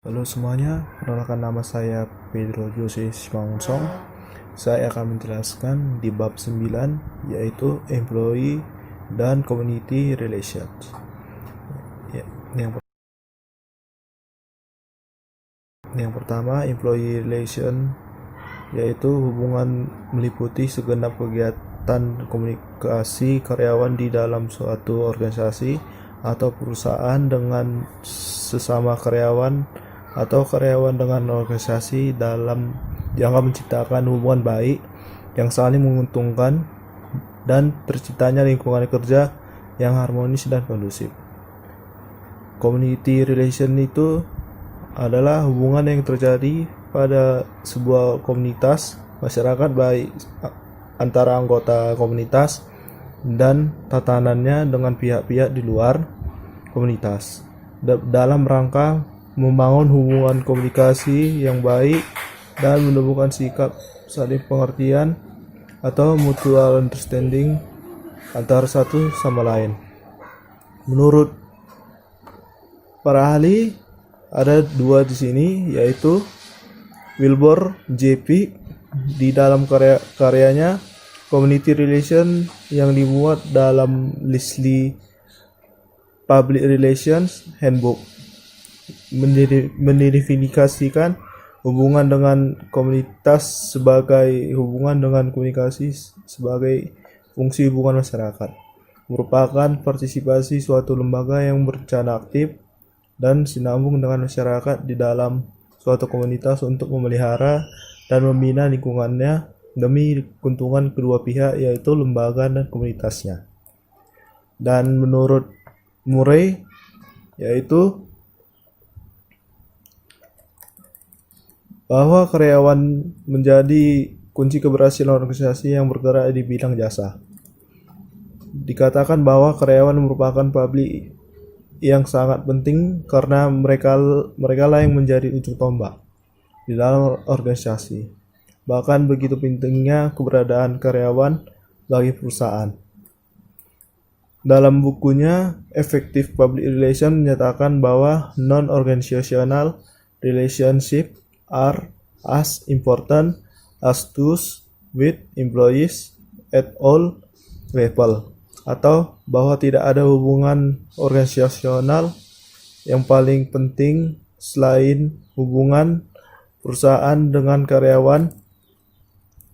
Halo semuanya, perkenalkan nama saya Pedro Jose Simangunsong. Saya akan menjelaskan di bab 9 yaitu Employee dan Community Relations. Ya, yang pertama, Employee Relation yaitu hubungan meliputi segenap kegiatan komunikasi karyawan di dalam suatu organisasi atau perusahaan dengan sesama karyawan atau karyawan dengan organisasi dalam jangka menciptakan hubungan baik yang saling menguntungkan dan terciptanya lingkungan kerja yang harmonis dan kondusif. Community relation itu adalah hubungan yang terjadi pada sebuah komunitas masyarakat baik antara anggota komunitas dan tatanannya dengan pihak-pihak di luar komunitas dalam rangka membangun hubungan komunikasi yang baik dan menemukan sikap saling pengertian atau mutual understanding antara satu sama lain. Menurut para ahli ada dua di sini, yaitu Wilbur J.P. di dalam karyanya Community Relation yang dimuat dalam Leslie Public Relations Handbook mendefinisikan hubungan dengan komunitas sebagai hubungan dengan komunikasi sebagai fungsi hubungan masyarakat, merupakan partisipasi suatu lembaga yang berencana aktif dan sinambung dengan masyarakat di dalam suatu komunitas untuk memelihara dan membina lingkungannya demi keuntungan kedua pihak, yaitu lembaga dan komunitasnya. Dan menurut Murray, yaitu bahwa karyawan menjadi kunci keberhasilan organisasi yang bergerak di bidang jasa. Dikatakan bahwa karyawan merupakan publik yang sangat penting karena mereka lah yang menjadi ujung tombak di dalam organisasi. Bahkan begitu pentingnya keberadaan karyawan bagi perusahaan. Dalam bukunya Effective Public Relations menyatakan bahwa non-organizational relationship are as important as those with employees at all level, atau bahwa tidak ada hubungan organisasional yang paling penting selain hubungan perusahaan dengan karyawan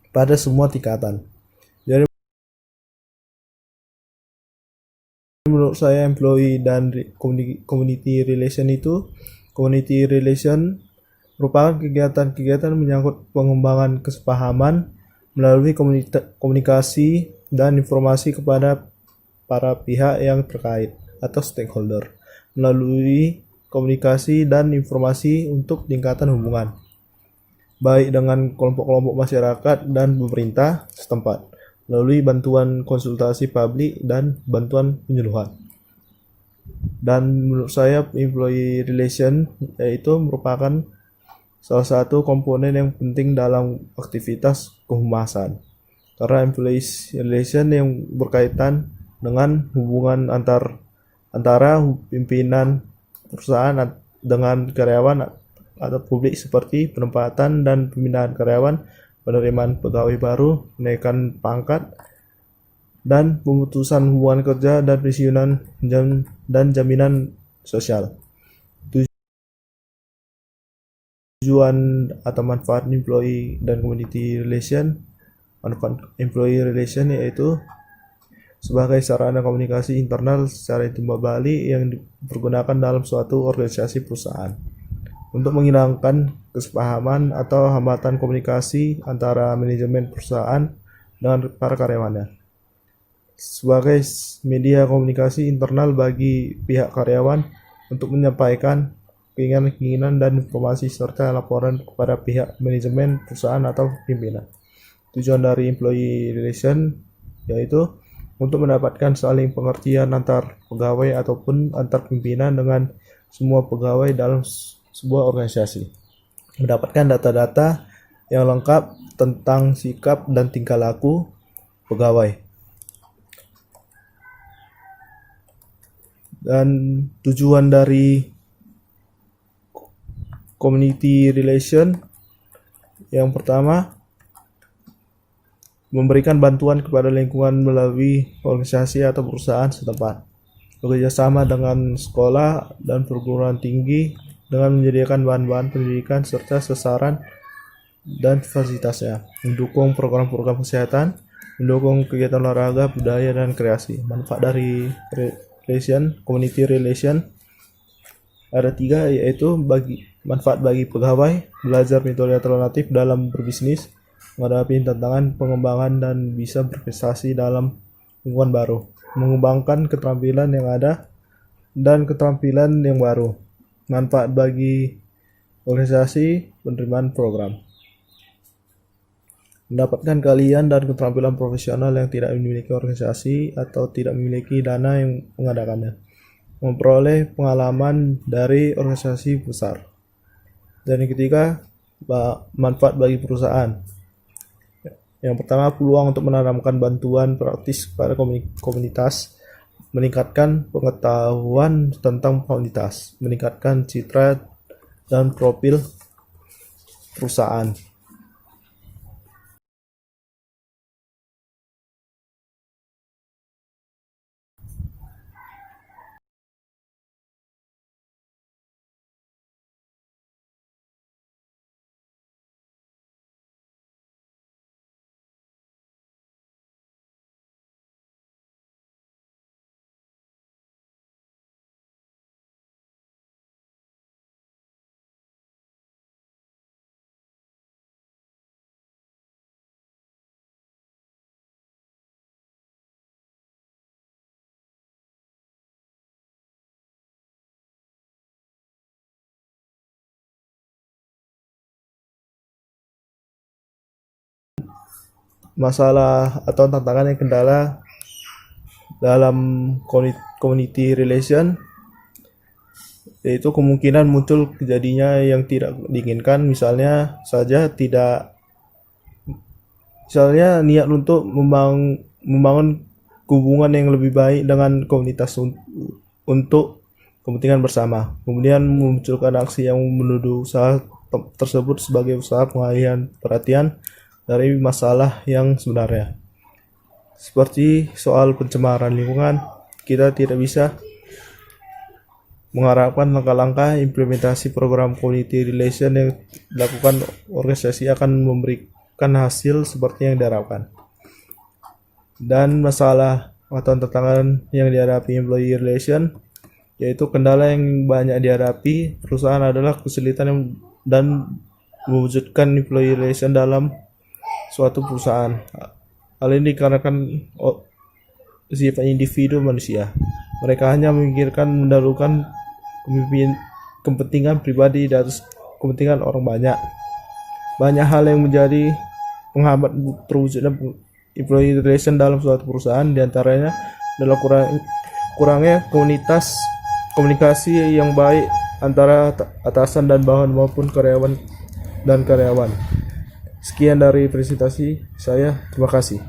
pada semua tingkatan. Jadi menurut saya employee dan community relation merupakan kegiatan-kegiatan menyangkut pengembangan kesepahaman melalui komunikasi dan informasi kepada para pihak yang terkait atau stakeholder melalui komunikasi dan informasi untuk tingkatan hubungan baik dengan kelompok-kelompok masyarakat dan pemerintah setempat melalui bantuan konsultasi publik dan bantuan penyuluhan. Dan menurut saya employee relation yaitu merupakan salah satu komponen yang penting dalam aktivitas kehumasan, karena employee relation yang berkaitan dengan hubungan antara pimpinan perusahaan dengan karyawan atau publik seperti penempatan dan pembinaan karyawan, penerimaan pegawai baru, kenaikan pangkat, dan pemutusan hubungan kerja dan pensiunan dan jaminan sosial. Tujuan atau manfaat employee dan community relation. Manfaat employee relation yaitu sebagai sarana komunikasi internal secara timbal balik yang dipergunakan dalam suatu organisasi perusahaan untuk menghilangkan kesepahaman atau hambatan komunikasi antara manajemen perusahaan dengan para karyawannya. Sebagai media komunikasi internal bagi pihak karyawan untuk menyampaikan keinginan-keinginan dan informasi serta laporan kepada pihak manajemen perusahaan atau pimpinan. Tujuan dari employee relation yaitu untuk mendapatkan saling pengertian antar pegawai ataupun antar pimpinan dengan semua pegawai dalam sebuah organisasi. Mendapatkan data-data yang lengkap tentang sikap dan tingkah laku pegawai. Dan tujuan dari community relation. Yang pertama, memberikan bantuan kepada lingkungan melalui organisasi atau perusahaan setempat, bekerjasama dengan sekolah dan perguruan tinggi dengan menyediakan bahan-bahan pendidikan serta sasaran dan fasilitasnya, mendukung program-program kesehatan, mendukung kegiatan olahraga, budaya, dan kreasi. Manfaat dari community relation ada 3, yaitu manfaat bagi pegawai, belajar metode alternatif dalam berbisnis, menghadapi tantangan pengembangan, dan bisa berprestasi dalam lingkungan baru, mengembangkan keterampilan yang ada dan keterampilan yang baru. Manfaat bagi organisasi, penerimaan program, mendapatkan keahlian dan keterampilan profesional yang tidak dimiliki organisasi atau tidak memiliki dana yang mengadakannya, memperoleh pengalaman dari organisasi besar. Dan yang ketiga, manfaat bagi perusahaan. Yang pertama, peluang untuk menanamkan bantuan praktis pada komunitas, meningkatkan pengetahuan tentang komunitas, meningkatkan citra dan profil perusahaan. Masalah atau tantangan yang kendala dalam community relation, yaitu kemungkinan muncul kejadiannya yang tidak diinginkan, misalnya niat untuk membangun hubungan yang lebih baik dengan komunitas untuk kepentingan bersama, kemudian memunculkan aksi yang menuduh usaha tersebut sebagai usaha pengalihan perhatian dari masalah yang sebenarnya. Seperti soal pencemaran lingkungan, kita tidak bisa mengharapkan langkah-langkah implementasi program community relation yang dilakukan organisasi akan memberikan hasil seperti yang diharapkan. Dan masalah atau tantangan yang dihadapi employee relation, yaitu kendala yang banyak dihadapi perusahaan adalah kesulitan dan mewujudkan employee relation dalam suatu perusahaan. Hal ini dikarenakan sifat individu manusia. Mereka hanya memikirkan mendahulukan kepentingan pribadi di atas kepentingan orang banyak. Banyak hal yang menjadi penghambat terwujudnya employee relation dalam suatu perusahaan, diantaranya adalah kurangnya komunikasi yang baik antara atasan dan bawahan maupun karyawan dan karyawan. Sekian dari presentasi saya, terima kasih.